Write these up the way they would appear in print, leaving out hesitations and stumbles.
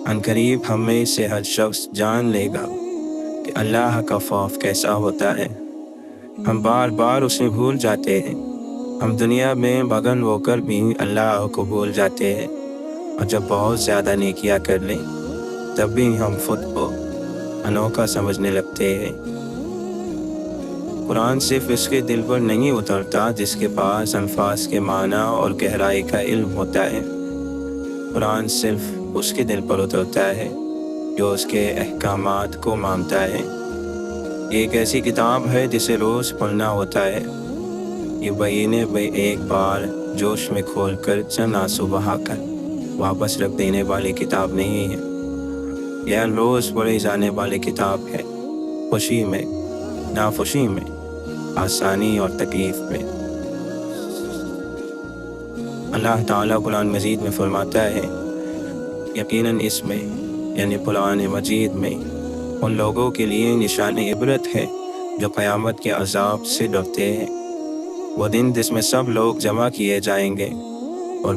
عنقریب ہم میں سے ہر شخص جان لے گا کہ اللہ کا خوف کیسا ہوتا ہے۔ ہم بار بار اسے بھول جاتے ہیں۔ ہم دنیا میں مگن ہو کر بھی اللہ کو بھول جاتے ہیں، اور جب بہت زیادہ نیکیاں کر لیں تب بھی ہم خود کو انوکھا سمجھنے لگتے ہیں۔ قرآن صرف اس کے دل پر نہیں اترتا جس کے پاس الفاظ کے معنی اور گہرائی کا علم ہوتا ہے۔ قرآن صرف اس کے دل پر اترتا ہے جو اس کے احکامات کو مانتا ہے۔ یہ ایک ایسی کتاب ہے جسے روز پڑھنا ہوتا ہے۔ یہ بہینے بے ایک بار جوش میں کھول کر چند آنسو بہا کر واپس رکھ دینے والی کتاب نہیں ہے۔ یہ روز پڑھی جانے والی کتاب ہے، خوشی میں، ناخوشی میں، آسانی اور تکلیف میں۔ اللہ تعالیٰ قرآن مجید میں فرماتا ہے، یقیناً اس میں یعنی قرآن مجید میں ان لوگوں کے لیے نشان عبرت ہے جو قیامت کے عذاب سے ڈرتے ہیں۔ وہ دن جس میں سب لوگ جمع کیے جائیں گے، اور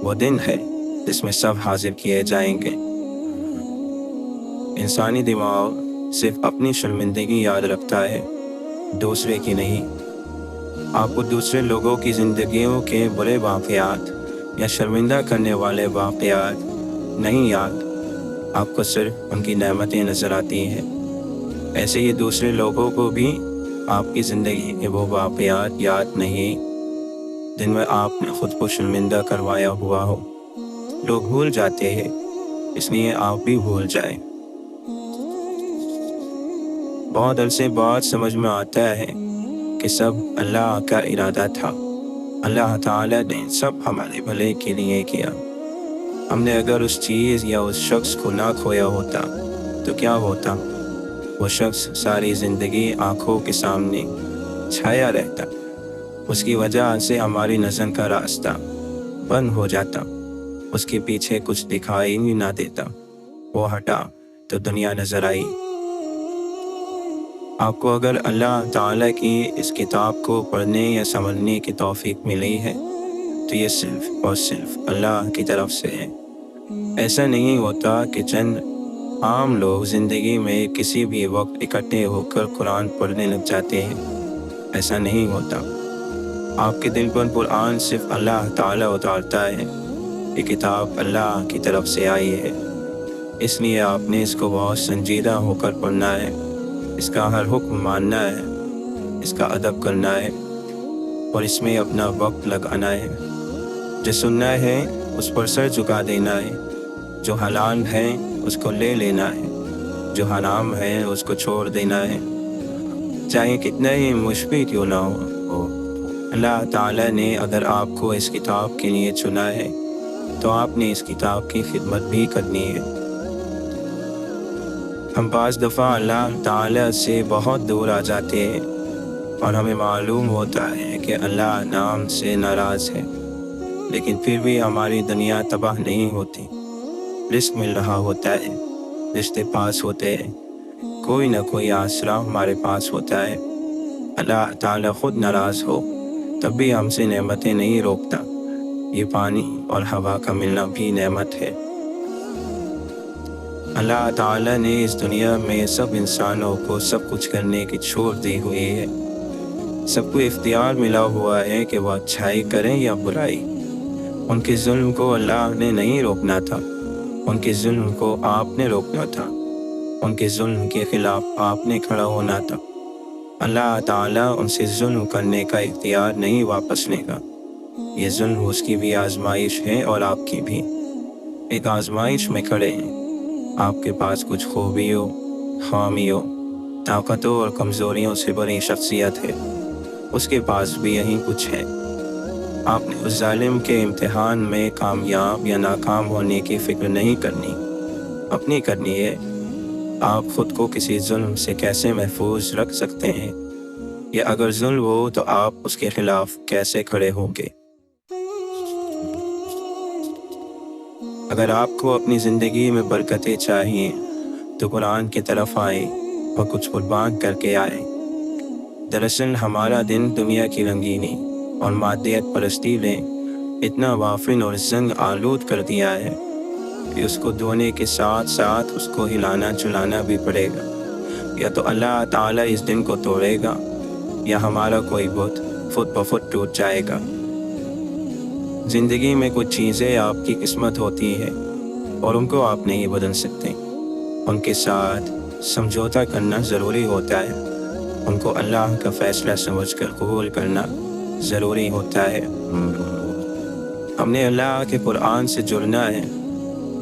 وہ دن ہے جس میں سب حاضر کیے جائیں گے۔ انسانی دماغ صرف اپنی شرمندگی یاد رکھتا ہے، دوسرے کی نہیں۔ آپ کو دوسرے لوگوں کی زندگیوں کے برے واقعات یا شرمندہ کرنے والے واقعات نہیں یاد، آپ کو صرف ان کی نعمتیں نظر آتی ہیں۔ ایسے ہی دوسرے لوگوں کو بھی آپ کی زندگی کے وہ واقعات یاد نہیں جن میں آپ نے خود کو شرمندہ کروایا ہوا ہو۔ لوگ بھول جاتے ہیں، اس لیے آپ بھی بھول جائیں۔ بہت عرصے بعد سمجھ میں آتا ہے کہ سب اللہ کا ارادہ تھا۔ اللہ تعالیٰ نے سب ہمارے بھلے کے لیے کیا۔ ہم نے اگر اس چیز یا اس شخص کو نہ کھویا ہوتا تو کیا ہوتا؟ وہ شخص ساری زندگی آنکھوں کے سامنے چھایا رہتا، اس کی وجہ سے ہماری نظر کا راستہ بند ہو جاتا، اس کے پیچھے کچھ دکھائی ہی نہ دیتا۔ وہ ہٹا تو دنیا نظر آئی۔ آپ کو اگر اللہ تعالیٰ کی اس کتاب کو پڑھنے یا سمجھنے کی توفیق ملی ہے تو یہ صرف اور صرف اللہ کی طرف سے ہے۔ ایسا نہیں ہوتا کہ چند عام لوگ زندگی میں کسی بھی وقت اکٹھے ہو کر قرآن پڑھنے لگ جاتے ہیں۔ ایسا نہیں ہوتا۔ آپ کے دل پر قرآن صرف اللہ تعالیٰ اتارتا ہے۔ یہ کتاب اللہ کی طرف سے آئی ہے، اس لیے آپ نے اس کو بہت سنجیدہ ہو کر پڑھنا ہے، اس کا ہر حکم ماننا ہے، اس کا ادب کرنا ہے اور اس میں اپنا وقت لگانا ہے۔ جو سننا ہے اس پر سر جھکا دینا ہے، جو حلال ہے اس کو لے لینا ہے، جو حرام ہے اس کو چھوڑ دینا ہے، چاہے کتنا ہی مشکل کیوں نہ ہو۔ اللہ تعالیٰ نے اگر آپ کو اس کتاب کے لیے چنا ہے تو آپ نے اس کتاب کی خدمت بھی کرنی ہے۔ ہم بعض دفعہ اللہ تعالیٰ سے بہت دور آ جاتے ہیں اور ہمیں معلوم ہوتا ہے کہ اللہ نام سے ناراض ہے، لیکن پھر بھی ہماری دنیا تباہ نہیں ہوتی۔ رزق مل رہا ہوتا ہے، رشتے پاس ہوتے ہیں، کوئی نہ کوئی آسرا ہمارے پاس ہوتا ہے۔ اللہ تعالیٰ خود ناراض ہو تب بھی ہم سے نعمتیں نہیں روکتا۔ یہ پانی اور ہوا کا ملنا بھی نعمت ہے۔ اللہ تعالیٰ نے اس دنیا میں سب انسانوں کو سب کچھ کرنے کی چھوٹ دی ہوئی ہے۔ سب کو اختیار ملا ہوا ہے کہ وہ اچھائی کریں یا برائی۔ ان کے ظلم کو اللہ نے نہیں روکنا تھا، ان کے ظلم کو آپ نے روکنا تھا، ان کے ظلم کے خلاف آپ نے کھڑا ہونا تھا۔ اللہ تعالیٰ ان سے ظلم کرنے کا اختیار نہیں واپس لے گا۔ یہ ظلم اس کی بھی آزمائش ہے اور آپ کی بھی۔ ایک آزمائش میں کھڑے ہیں، آپ کے پاس کچھ خوبیوں، خامیوں، طاقتوں اور کمزوریوں سے بڑی شخصیت ہے، اس کے پاس بھی یہی کچھ ہے۔ آپ نے اس ظالم کے امتحان میں کامیاب یا ناکام ہونے کی فکر نہیں کرنی، اپنی کرنی ہے۔ آپ خود کو کسی ظلم سے کیسے محفوظ رکھ سکتے ہیں، یا اگر ظلم ہو تو آپ اس کے خلاف کیسے کھڑے ہوں گے۔ اگر آپ کو اپنی زندگی میں برکتیں چاہیے تو قرآن کی طرف آئیں اور کچھ قربان کر کے آئیں۔ دراصل ہمارا دن دنیا کی رنگینی اور مادیت پرستی نے اتنا وافر اور زنگ آلود کر دیا ہے کہ اس کو دھونے کے ساتھ ساتھ اس کو ہلانا چلانا بھی پڑے گا، یا تو اللہ تعالیٰ اس دن کو توڑے گا یا ہمارا کوئی بت فٹ بفٹ ٹوٹ جائے گا۔ زندگی میں کچھ چیزیں آپ کی قسمت ہوتی ہیں اور ان کو آپ نہیں بدل سکتے، ان کے ساتھ سمجھوتا کرنا ضروری ہوتا ہے، ان کو اللہ کا فیصلہ سمجھ کر قبول کرنا ضروری ہوتا ہے۔ ہم نے اللہ کے قرآن سے جڑنا ہے،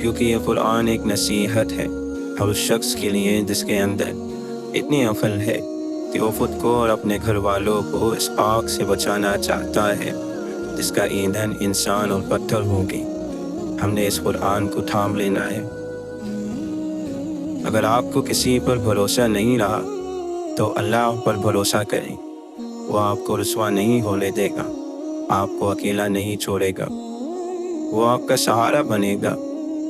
کیونکہ یہ قرآن ایک نصیحت ہے ہر اس شخص کے لیے جس کے اندر اتنی عقل ہے کہ وہ خود کو اور اپنے گھر والوں کو اس آگ سے بچانا چاہتا ہے جس کا ایندھن انسان اور پتھر ہوگی۔ ہم نے اس قرآن کو تھام لینا ہے۔ اگر آپ کو کسی پر بھروسہ نہیں رہا تو اللہ پر بھروسہ کریں، وہ آپ کو رسوا نہیں ہونے دے گا، آپ کو اکیلا نہیں چھوڑے گا، وہ آپ کا سہارا بنے گا،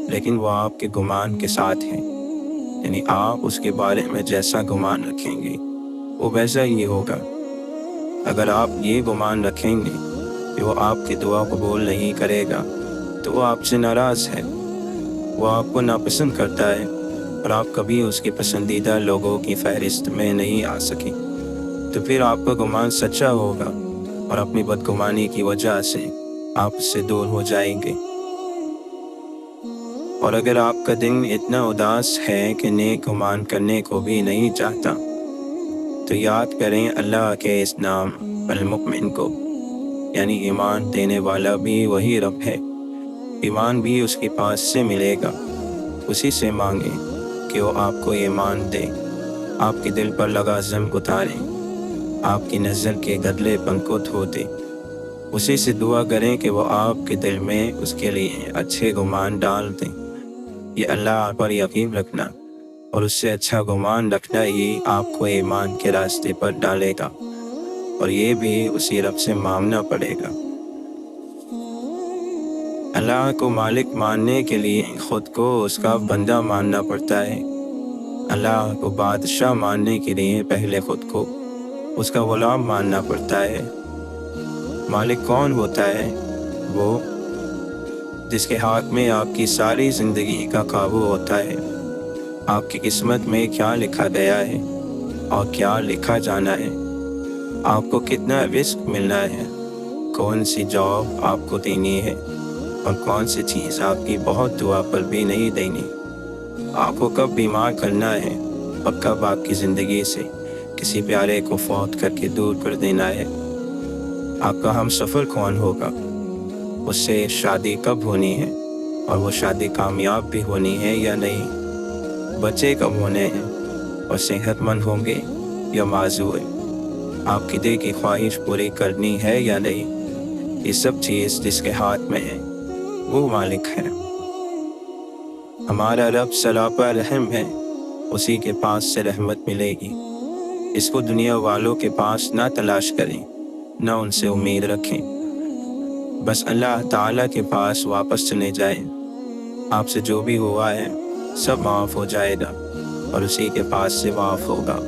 لیکن وہ آپ کے گمان کے ساتھ ہے، یعنی آپ اس کے بارے میں جیسا گمان رکھیں گے وہ ویسا ہی ہوگا۔ اگر آپ یہ گمان رکھیں گے کہ وہ آپ کی دعا قبول نہیں کرے گا تو وہ آپ سے ناراض ہے، وہ آپ کو ناپسند کرتا ہے اور آپ کبھی اس کے پسندیدہ لوگوں کی فہرست میں نہیں آ سکیں، تو پھر آپ کا گمان سچا ہوگا اور اپنی بدگمانی کی وجہ سے آپ اس سے دور ہو جائیں گے۔ اور اگر آپ کا دل اتنا اداس ہے کہ نیک گمان کرنے کو بھی نہیں چاہتا تو یاد کریں اللہ کے اس نام المؤمن کو، یعنی ایمان دینے والا بھی وہی رب ہے، ایمان بھی اس کے پاس سے ملے گا، اسی سے مانگیں کہ وہ آپ کو ایمان دے، آپ کے دل پر لگا عزم اتاریں، آپ کی نظر کے گدلے پن کو دھو دے، اسی سے دعا کریں کہ وہ آپ کے دل میں اس کے لیے اچھے گمان ڈال دیں۔ یہ اللہ پر یقین رکھنا اور اس سے اچھا گمان رکھنا ہی آپ کو ایمان کے راستے پر ڈالے گا، اور یہ بھی اسی رب سے مانگنا پڑے گا۔ اللہ کو مالک ماننے کے لیے خود کو اس کا بندہ ماننا پڑتا ہے، اللہ کو بادشاہ ماننے کے لیے پہلے خود کو اس کا غلام ماننا پڑتا ہے۔ مالک کون ہوتا ہے؟ وہ جس کے ہاتھ میں آپ کی ساری زندگی کا قابو ہوتا ہے، آپ کی قسمت میں کیا لکھا گیا ہے اور کیا لکھا جانا ہے، آپ کو کتنا رزق ملنا ہے، کون سی جاب آپ کو دینی ہے اور کون سی چیز آپ کی بہت دعا پر بھی نہیں دینی، آپ کو کب بیمار کرنا ہے اور کب آپ کی زندگی سے کسی پیارے کو فوت کر کے دور کر دینا ہے، آپ کا ہم سفر کون ہوگا، اس سے شادی کب ہونی ہے اور وہ شادی کامیاب بھی ہونی ہے یا نہیں، بچے کب ہونے ہیں اور صحت مند ہوں گے یا معذور، آپ کی دل کی خواہش پوری کرنی ہے یا نہیں، یہ سب چیز جس کے ہاتھ میں ہے وہ مالک ہے۔ ہمارا رب سراپا رحم ہے، اسی کے پاس سے رحمت ملے گی، اس کو دنیا والوں کے پاس نہ تلاش کریں، نہ ان سے امید رکھیں، بس اللہ تعالیٰ کے پاس واپس چلے جائیں، آپ سے جو بھی ہوا ہے سب معاف ہو جائے گا اور اسی کے پاس سے معاف ہوگا۔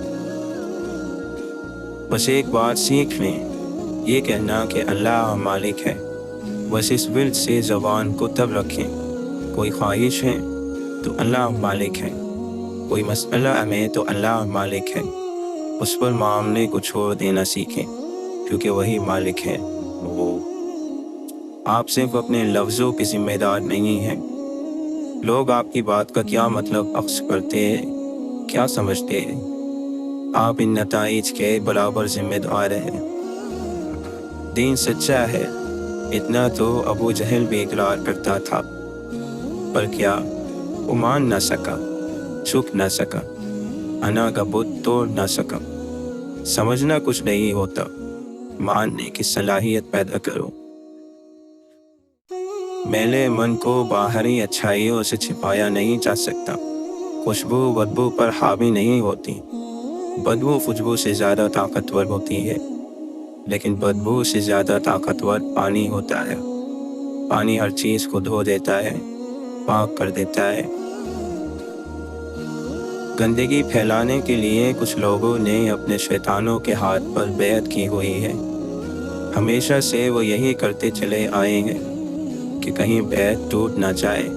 بس ایک بات سیکھ لیں، یہ کہنا کہ اللہ مالک ہے، بس اس ورد سے زبان کو تب رکھیں، کوئی خواہش ہے تو اللہ مالک ہے، کوئی مسئلہ ہے تو اللہ مالک ہے، اس پر معاملے کو چھوڑ دینا سیکھیں، کیونکہ وہی مالک ہے۔ وہ آپ صرف اپنے لفظوں کی ذمہ دار نہیں ہیں، لوگ آپ کی بات کا کیا مطلب اخذ کرتے ہیں، کیا سمجھتے ہیں، آپ ان نتائج کے برابر ذمہ دار ہیں۔ دین سچا ہے، اتنا تو ابو جہل بھی اقرار کرتا تھا، پر کیا وہ مان نہ سکا، چھک نہ سکا، انا کا بت توڑ نہ سکا۔ سمجھنا کچھ نہیں ہوتا، ماننے کی صلاحیت پیدا کرو۔ میلے من کو باہری اچھائیوں سے چھپایا نہیں جا سکتا، خوشبو بدبو پر حاوی نہیں ہوتی، بدبو خوشبو سے زیادہ طاقتور ہوتی ہے، لیکن بدبو سے زیادہ طاقتور پانی ہوتا ہے، پانی ہر چیز کو دھو دیتا ہے، پاک کر دیتا ہے۔ گندگی پھیلانے کے لیے کچھ لوگوں نے اپنے شیطانوں کے ہاتھ پر بیعت کی ہوئی ہے، ہمیشہ سے وہ یہی کرتے چلے آئے ہیں کہ کہیں بیعت ٹوٹ نہ جائے۔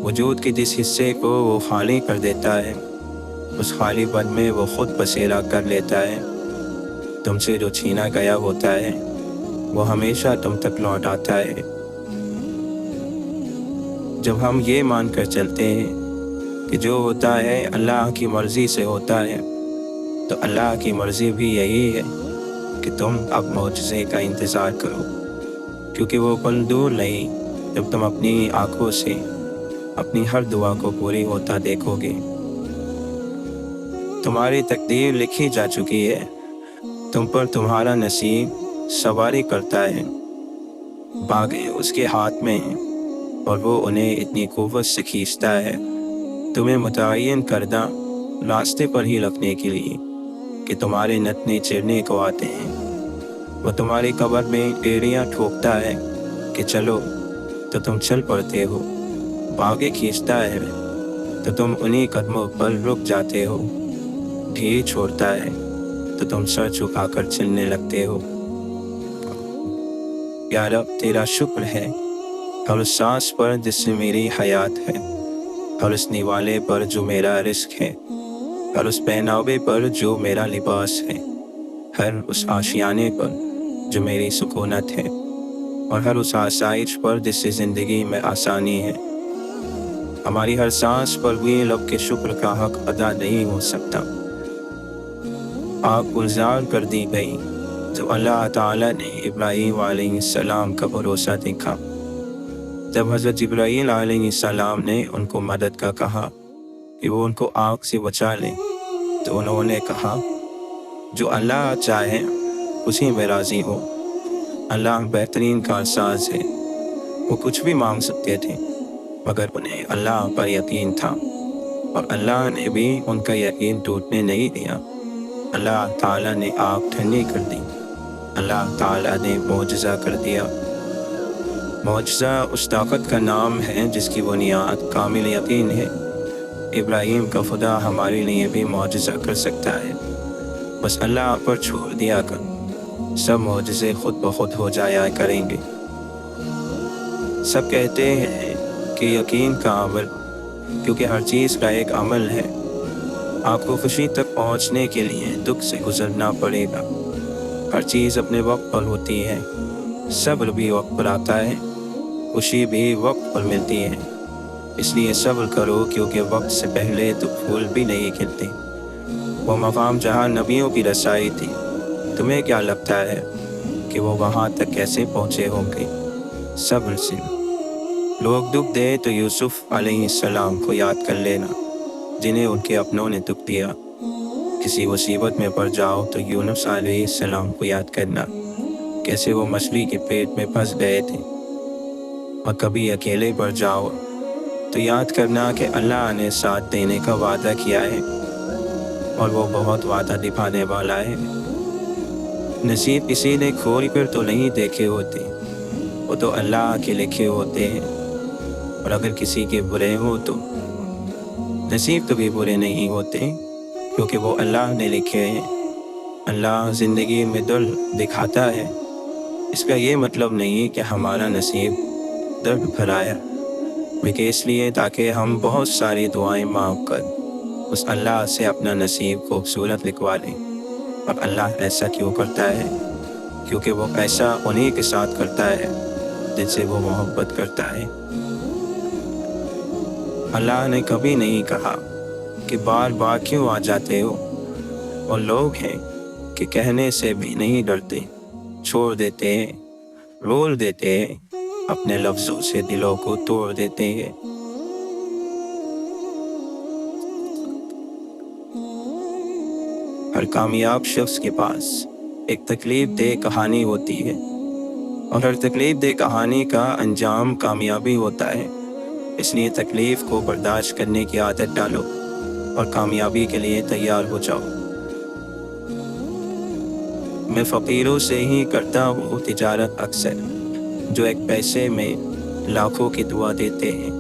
وجود کے جس حصے کو وہ خالی کر دیتا ہے، اس خالی پن میں وہ خود بسیرا کر لیتا ہے۔ تم سے جو چھینا گیا ہوتا ہے وہ ہمیشہ تم تک لوٹ آتا ہے۔ جب ہم یہ مان کر چلتے ہیں کہ جو ہوتا ہے اللہ کی مرضی سے ہوتا ہے، تو اللہ کی مرضی بھی یہی ہے کہ تم اب معجزے کا انتظار کرو، کیونکہ وہ پل دور نہیں جب تم اپنی آنکھوں سے اپنی ہر دعا کو پوری ہوتا دیکھو گے۔ تمہاری تقدیر لکھی جا چکی ہے، تم پر تمہارا نصیب سواری کرتا ہے، باغیں اس کے ہاتھ میں ہیں اور وہ انہیں اتنی قوت سے کھینچتا ہے تمہیں متعین کردہ راستے پر ہی رکھنے کے لیے کہ تمہارے نتنے چرنے کو آتے ہیں۔ وہ تمہاری قبر میں ایڑیاں ٹھوکتا ہے کہ چلو تو تم چل پڑتے ہو، باغیں کھینچتا ہے تو تم انہی قدموں پر رک جاتے ہو، ڈھیر چھوڑتا ہے تو تم سر جھکا کر چلنے لگتے ہو۔ یا رب تیرا شکر ہے ہر اس سانس پر جس سے میری حیات ہے، ہر اس نوالے پر جو میرا رزق ہے، ہر اس پہناوے پر جو میرا لباس ہے، ہر اس آشیانے پر جو میری سکونت ہے، اور ہر اس آسائش پر جس سے زندگی میں آسانی ہے۔ ہماری ہر سانس پر بھی رب کے شکر کا حق ادا نہیں ہو سکتا۔ آپ گلزار کر دی گئی تو اللہ تعالیٰ نے ابراہیم علیہ السلام کا بھروسہ دیکھا۔ جب حضرت جبرائیل علیہ السلام نے ان کو مدد کا کہا کہ وہ ان کو آگ سے بچا لیں، تو انہوں نے کہا جو اللہ چاہے اسی میں راضی ہو۔ اللہ بہترین کارساز ہے، وہ کچھ بھی مانگ سکتے تھے مگر انہیں اللہ پر یقین تھا، اور اللہ نے بھی ان کا یقین ٹوٹنے نہیں دیا۔ اللہ تعالیٰ نے آگ ٹھنڈی کر دی، اللہ تعالیٰ نے معجزہ کر دیا۔ معجزہ اس طاقت کا نام ہے جس کی بنیاد کامل یقین ہے۔ ابراہیم کا خدا ہمارے لیے بھی معجزہ کر سکتا ہے، بس اللہ پر چھوڑ دیا کر سب معجزے خود بخود ہو جایا کریں گے۔ سب کہتے ہیں کہ یقین کا عمل، کیونکہ ہر چیز کا ایک عمل ہے۔ آپ کو خوشی تک پہنچنے کے لیے دکھ سے گزرنا پڑے گا۔ ہر چیز اپنے وقت پر ہوتی ہے، صبر بھی وقت پر آتا ہے، خوشی بھی وقت پر ملتی ہے۔ اس لیے صبر کرو، کیونکہ وقت سے پہلے تو پھول بھی نہیں کھلتے۔ وہ مقام جہاں نبیوں کی رسائی تھی، تمہیں کیا لگتا ہے کہ وہ وہاں تک کیسے پہنچے ہوں گے؟ صبر سے لوگ دکھ دے تو یوسف علیہ السلام کو یاد کر لینا، جنہیں ان کے اپنوں نے دکھ دیا۔ کسی مصیبت میں پڑ جاؤ تو یونس علیہ السلام کو یاد کرنا، کیسے وہ مچھلی کے پیٹ میں پھنس گئے تھے۔ اور کبھی اکیلے پڑ جاؤ تو یاد کرنا کہ اللہ نے ساتھ دینے کا وعدہ کیا ہے، اور وہ بہت وعدہ نبھانے والا ہے۔ نصیب کسی نے کھول کر تو نہیں دیکھے ہوتے، وہ تو اللہ کے لکھے ہوتے ہیں، اور اگر کسی کے برے ہو تو نصیب تو بھی برے نہیں ہوتے، کیونکہ وہ اللہ نے لکھے ہیں۔ اللہ زندگی میں درد دکھاتا ہے، اس کا یہ مطلب نہیں کہ ہمارا نصیب درد بھرایا، بلکہ اس لیے تاکہ ہم بہت ساری دعائیں مانگ کر اس اللہ سے اپنا نصیب خوبصورت لکھوا لیں۔ اور اللہ ایسا کیوں کرتا ہے؟ کیونکہ وہ ایسا انہی کے ساتھ کرتا ہے جن سے وہ محبت کرتا ہے۔ اللہ نے کبھی نہیں کہا کہ بار بار کیوں آ جاتے ہو، اور لوگ ہیں کہ کہنے سے بھی نہیں ڈرتے، چھوڑ دیتے ہیں، رول دیتے ہیں، اپنے لفظوں سے دلوں کو توڑ دیتے ہیں۔ ہر کامیاب شخص کے پاس ایک تکلیف دہ کہانی ہوتی ہے، اور ہر تکلیف دہ کہانی کا انجام کامیابی ہوتا ہے۔ اس لیے تکلیف کو برداشت کرنے کی عادت ڈالو اور کامیابی کے لیے تیار ہو جاؤ۔ میں فقیروں سے ہی کرتا ہوں تجارت اکثر، جو ایک پیسے میں لاکھوں کی دعا دیتے ہیں۔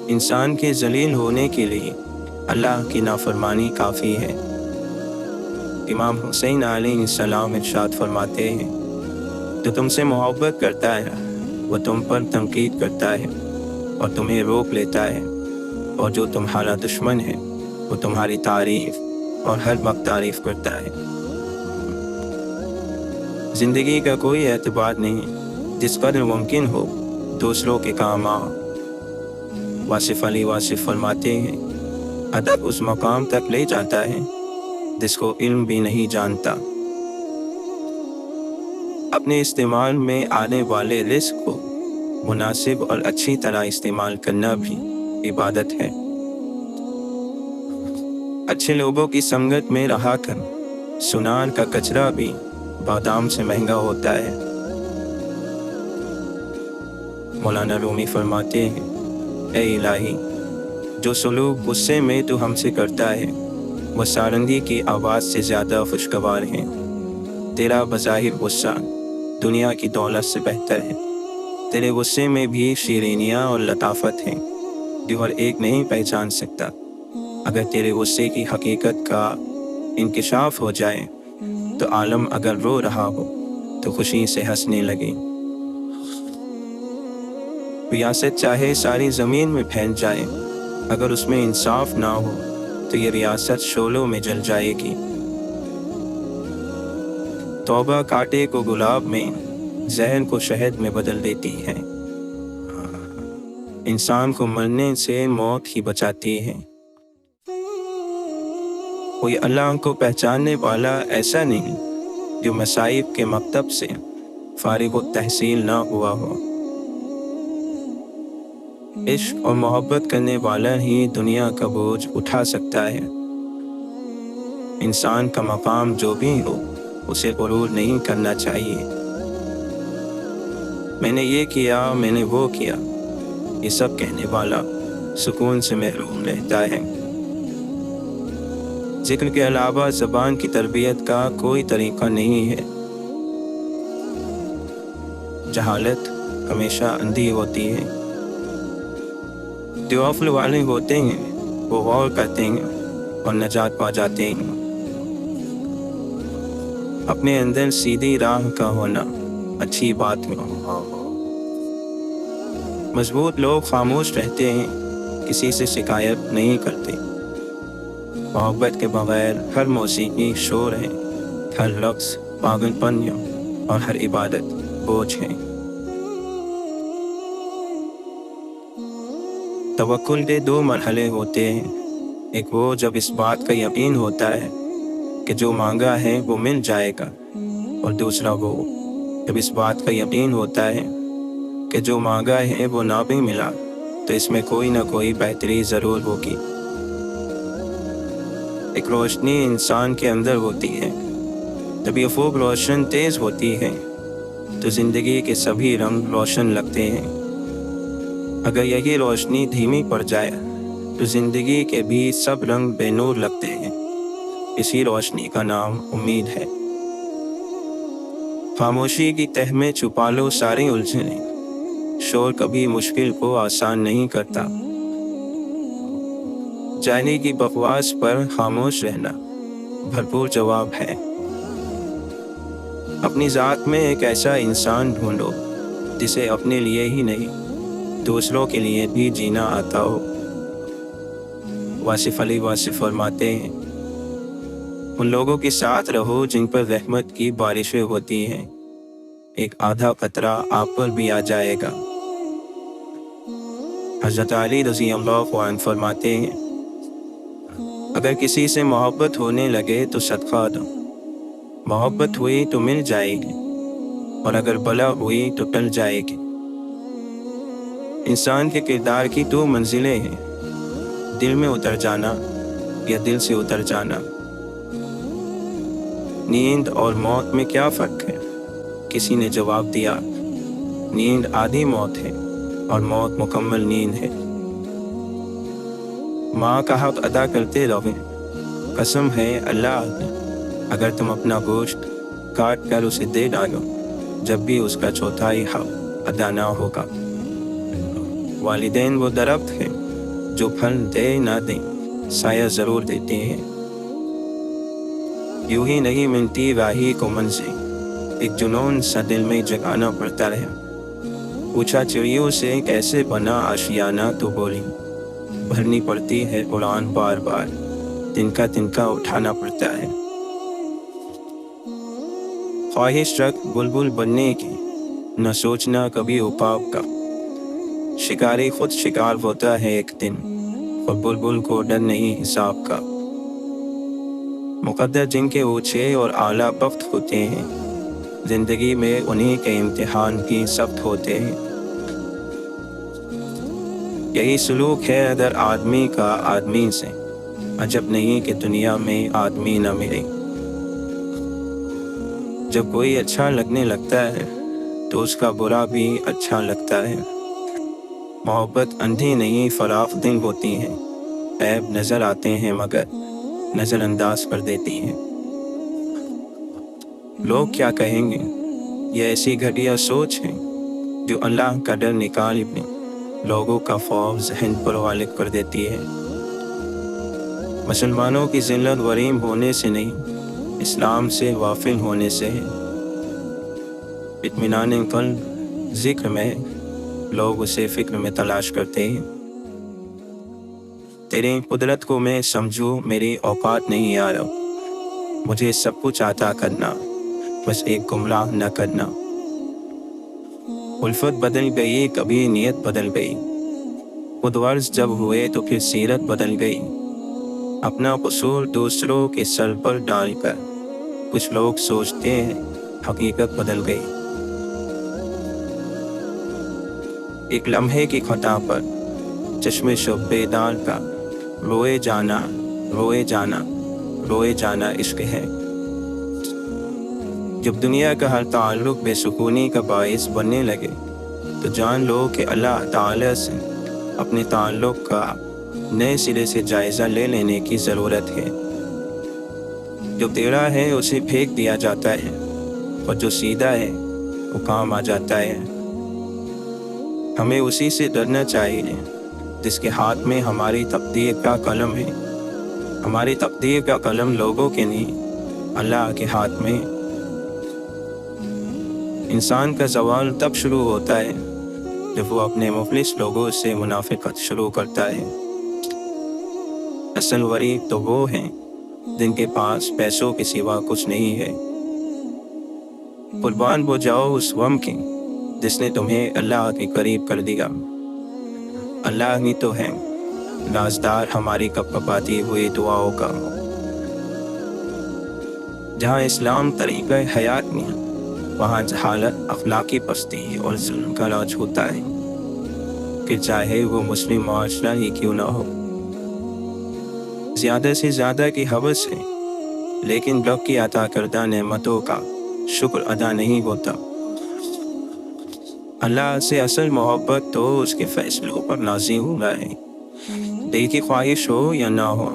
انسان کے ذلیل ہونے کے لیے اللہ کی نافرمانی کافی ہے۔ امام حسین علیہ السلام ارشاد فرماتے ہیں، جو تم سے محبت کرتا ہے وہ تم پر تنقید کرتا ہے اور تمہیں روک لیتا ہے، اور جو تمہارا دشمن ہے وہ تمہاری تعریف اور ہر وقت تعریف کرتا ہے۔ زندگی کا کوئی اعتبار نہیں، جس قدر ممکن ہو دوسروں کے کام آؤ۔ واصف علی واصف فرماتے ہیں، ادب اس مقام تک لے جاتا ہے جس کو علم بھی نہیں جانتا۔ اپنے استعمال میں آنے والے رزق کو مناسب اور اچھی طرح استعمال کرنا بھی عبادت ہے۔ اچھے لوگوں کی سنگت میں رہا کر سنان کا کچرا بھی بادام سے مہنگا ہوتا ہے۔ مولانا رومی فرماتے ہیں، اے الہی، جو سلوک غصے میں تو ہم سے کرتا ہے وہ سارنگی کی آواز سے زیادہ خوشگوار ہے۔ تیرا بظاہر غصہ دنیا کی دولت سے بہتر ہے۔ تیرے غصے میں بھی شیرینیاں اور لطافت ہیں جو ہر ایک نہیں پہچان سکتا۔ اگر تیرے غصے کی حقیقت کا انکشاف ہو جائے تو عالم اگر رو رہا ہو تو خوشی سے ہنسنے لگے۔ ریاست چاہے ساری زمین میں پھیل جائے، اگر اس میں انصاف نہ ہو تو یہ ریاست شعلوں میں جل جائے گی۔ توبہ کانٹے کو گلاب میں، زہر کو شہد میں بدل دیتی ہے۔ انسان کو مرنے سے موت ہی بچاتی ہے۔ کوئی اللہ کو پہچاننے والا ایسا نہیں جو مصائب کے مکتب سے فارغ التحصیل نہ ہوا ہو۔ عشق اور محبت کرنے والا ہی دنیا کا بوجھ اٹھا سکتا ہے۔ انسان کا مقام جو بھی ہو اسے غرور نہیں کرنا چاہیے۔ میں نے یہ کیا، میں نے وہ کیا، یہ سب کہنے والا سکون سے محروم رہتا ہے۔ ذکر کے علاوہ زبان کی تربیت کا کوئی طریقہ نہیں ہے۔ جہالت ہمیشہ اندھی ہوتی ہے۔ جو عقل والے ہوتے ہیں وہ غور کرتے ہیں اور نجات پا جاتے ہیں۔ اپنے اندر سیدھی راہ کا ہونا اچھی بات ہے۔ مضبوط لوگ خاموش رہتے ہیں، کسی سے شکایت نہیں کرتے۔ محبت کے بغیر ہر موسیقی شور ہے، ہر لفظ پاگل پن اور ہر عبادت بوجھ ہے۔ توکل کے دو مرحلے ہوتے ہیں، ایک وہ جب اس بات کا یقین ہوتا ہے کہ جو مانگا ہے وہ مل جائے گا، اور دوسرا وہ جب اس بات کا یقین ہوتا ہے کہ جو مانگا ہے وہ نہ بھی ملا تو اس میں کوئی نہ کوئی بہتری ضرور ہوگی۔ ایک روشنی انسان کے اندر ہوتی ہے، جب یہ خوب روشن تیز ہوتی ہے تو زندگی کے سبھی رنگ روشن لگتے ہیں۔ اگر یہی روشنی دھیمی پڑ جائے تو زندگی کے بھی سب رنگ بے نور لگتے ہیں۔ اسی روشنی کا نام امید ہے۔ خاموشی کی تہ میں چھپا لو ساری الجھنیں، شور کبھی مشکل کو آسان نہیں کرتا۔ جانے کی بکواس پر خاموش رہنا بھرپور جواب ہے۔ اپنی ذات میں ایک ایسا انسان ڈھونڈو جسے اپنے لیے ہی نہیں دوسروں کے لیے بھی جینا آتا ہو۔ واصف علی واصف فرماتے ہیں، ان لوگوں کے ساتھ رہو جن پر رحمت کی بارشیں ہوتی ہیں، ایک آدھا قطرہ آپ پر بھی آ جائے گا۔ حضرت علی رضی اللہ عنہ فرماتے ہیں، اگر کسی سے محبت ہونے لگے تو صدقہ دو، محبت ہوئی تو مل جائے گی، اور اگر بلا ہوئی تو ٹل جائے گی۔ انسان کے کردار کی دو منزلیں ہیں، دل میں اتر جانا یا دل سے اتر جانا۔ نیند اور موت میں کیا فرق ہے؟ کسی نے جواب دیا، نیند آدھی موت ہے اور موت مکمل نیند ہے۔ ماں کا حق ادا کرتے رہو، قسم ہے اللہ، اگر تم اپنا گوشت کاٹ کر اسے دے ڈالو جب بھی اس کا چوتھائی حق ادا نہ ہوگا۔ والدین وہ درخت ہیں جو پھل دے نہ دیں سایہ ضرور دیتے ہیں۔ یوں ہی نہیں ملتی راہی کو منزل، ایک جنون سا دل میں جگانا پڑتا ہے۔ پوچھا چڑیوں سے کیسے بنا آشیانہ، تو بولی بھرنی پڑتی ہے اڑان بار بار، تنکا اٹھانا پڑتا ہے۔ خواہش رکھ بلبل بننے کی، نہ سوچنا کبھی اپاپ کا، شکاری خود شکار ہوتا ہے ایک دن، اور بلبل کو ڈر نہیں حساب کا۔ مقدر جن کے اونچے اور اعلیٰ بخت ہوتے ہیں، زندگی میں انہی کے امتحان بھی سخت ہوتے ہیں۔ یہی سلوک ہے اگر آدمی کا آدمی سے، عجب نہیں کہ دنیا میں آدمی نہ ملے۔ جب کوئی اچھا لگنے لگتا ہے تو اس کا برا بھی اچھا لگتا ہے۔ محبت اندھی نہیں فراخ دل ہوتی ہے، عیب نظر آتے ہیں مگر نظر انداز کر دیتی ہیں۔ لوگ کیا کہیں گے، یہ ایسی گھٹیا سوچ ہے جو اللہ کا ڈر نکال بھی لوگوں کا خوف ذہن پر غالب کر دیتی ہے۔ مسلمانوں کی ذلت غریم ہونے سے نہیں، اسلام سے غافل ہونے سے ہے۔ اطمینان قلب ذکر میں، لوگ اسے فکر میں تلاش کرتے ہیں۔ تیری قدرت کو میں سمجھوں، میری اوقات نہیں یارا، مجھے سب کچھ عطا کرنا، بس ایک گمراہ نہ کرنا۔ الفت بدل گئی، کبھی نیت بدل گئی، خود غرض جب ہوئے تو پھر سیرت بدل گئی۔ اپنا قصور دوسروں کے سر پر ڈال کر کچھ لوگ سوچتے ہیں حقیقت بدل گئی۔ ایک لمحے کی خطا پر چشم شب بیدار کا روئے جانا روئے جانا روئے جانا عشق ہے۔ جب دنیا کا ہر تعلق بے سکونی کا باعث بننے لگے تو جان لو کہ اللہ تعالی سے اپنے تعلق کا نئے سرے سے جائزہ لے لینے کی ضرورت ہے۔ جو ٹیڑھا ہے اسے پھینک دیا جاتا ہے، اور جو سیدھا ہے وہ کام آ جاتا ہے۔ ہمیں اسی سے ڈرنا چاہیے جس کے ہاتھ میں ہماری تقدیر کا قلم ہے۔ ہماری تقدیر کا قلم لوگوں کے نہیں، اللہ کے ہاتھ میں۔ انسان کا زوال تب شروع ہوتا ہے جب وہ اپنے مفلس لوگوں سے منافقت شروع کرتا ہے۔ اصل غریب تو وہ ہیں جن کے پاس پیسوں کے سوا کچھ نہیں ہے۔ قربان ہو جاؤ اس غم کے جس نے تمہیں اللہ کے قریب کر دیا۔ اللہ ہی تو ہے رازدار ہماری کپکپاتی ہوئی دعاؤں کا۔ جہاں اسلام طریقہ حیات نہیں، وہاں جہالت، اخلاقی پستی اور ظلم کا راج ہوتا ہے، کہ چاہے وہ مسلم معاشرہ ہی کیوں نہ ہو۔ زیادہ سے زیادہ کی حوث ہے، لیکن رب کی عطا کردہ نعمتوں کا شکر ادا نہیں ہوتا۔ اللہ سے اصل محبت تو اس کے فیصلوں پر نازل ہو رہا ہے۔ دل کی خواہش ہو یا نہ ہو،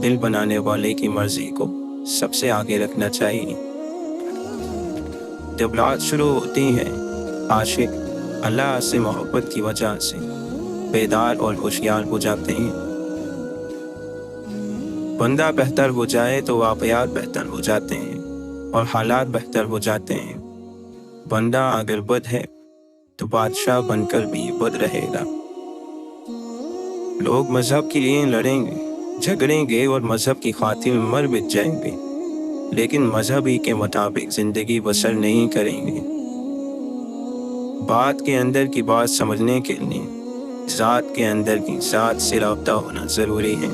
دل بنانے والے کی مرضی کو سب سے آگے رکھنا چاہیے۔ جب رات شروع ہوتی ہے، عاشق اللہ سے محبت کی وجہ سے بیدار اور ہوشیار ہو جاتے ہیں۔ بندہ بہتر ہو جائے تو واقعات بہتر ہو جاتے ہیں اور حالات بہتر ہو جاتے ہیں۔ بندہ اگر بد ہے تو بادشاہ بن کر بھی بد رہے گا۔ لوگ مذہب کے لیے لڑیں گے، جھگڑیں گے اور مذہب کی خاطر مر مٹ جائیں گے، لیکن مذہب ہی کے مطابق زندگی بسر نہیں کریں گے۔ بات کے اندر کی بات سمجھنے کے لیے ذات کے اندر کی ذات سے رابطہ ہونا ضروری ہے۔